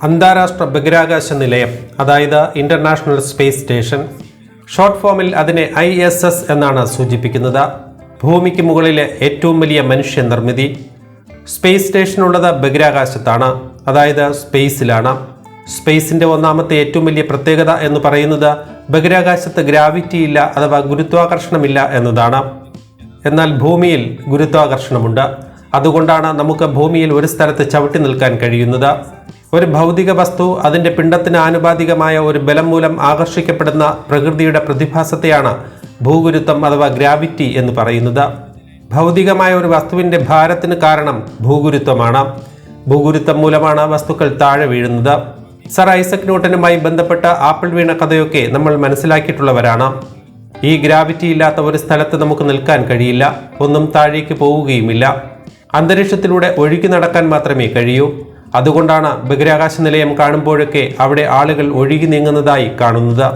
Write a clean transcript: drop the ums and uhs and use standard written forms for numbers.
അന്താരാഷ്ട്ര ബഹിരാകാശ നിലയം, അതായത് ഇന്റർനാഷണൽ സ്പേസ് സ്റ്റേഷൻ. ഷോർട്ട് ഫോമിൽ അതിനെ ISS എന്നാണ് സൂചിപ്പിക്കുന്നത്. ഭൂമിക്ക് മുകളിലെ ഏറ്റവും വലിയ മനുഷ്യനിർമ്മിതി. സ്പേസ് സ്റ്റേഷൻ ഉള്ളത് ബഹിരാകാശത്താണ്, അതായത് സ്പേസിലാണ്. സ്പേസിന്റെ ഒന്നാമത്തെ ഏറ്റവും വലിയ പ്രത്യേകത എന്ന് പറയുന്നത് ബഹിരാകാശത്ത് ഗ്രാവിറ്റി ഇല്ല, അഥവാ ഗുരുത്വാകർഷണമില്ല എന്നതാണ്. എന്നാൽ ഭൂമിയിൽ ഗുരുത്വാകർഷണമുണ്ട്. അതുകൊണ്ടാണ് നമുക്ക് ഭൂമിയിൽ ഒരു സ്ഥലത്ത് ചവിട്ടി നിൽക്കാൻ കഴിയുന്നത്. ഒരു ഭൗതിക വസ്തു അതിൻ്റെ പിണ്ഡത്തിന് ആനുപാതികമായ ഒരു ബലം മൂലം ആകർഷിക്കപ്പെടുന്ന പ്രകൃതിയുടെ പ്രതിഭാസത്തെയാണ് ഭൂഗുരുത്വം അഥവാ ഗ്രാവിറ്റി എന്ന് പറയുന്നത്. ഭൗതികമായ ഒരു വസ്തുവിൻ്റെ ഭാരത്തിന് കാരണം ഭൂഗുരുത്വമാണ്. ഭൂഗുരുത്വം മൂലമാണ് വസ്തുക്കൾ താഴെ വീഴുന്നത്. സർ ഐസക് ന്യൂട്ടനുമായി ബന്ധപ്പെട്ട ആപ്പിൾ വീണ കഥയൊക്കെ നമ്മൾ മനസ്സിലാക്കിയിട്ടുള്ളവരാണ്. ഈ ഗ്രാവിറ്റി ഇല്ലാത്ത ഒരു സ്ഥലത്ത് നമുക്ക് നിൽക്കാൻ കഴിയില്ല, ഒന്നും താഴേക്ക് പോവുകയുമില്ല. അന്തരീക്ഷത്തിലൂടെ ഒഴുകി നടക്കാൻ മാത്രമേ കഴിയൂ. അതുകൊണ്ടാണ് ബഹിരാകാശ നിലയം കാണുമ്പോഴൊക്കെ അവിടെ ആളുകൾ ഒഴുകി നീങ്ങുന്നതായി കാണുന്നത്.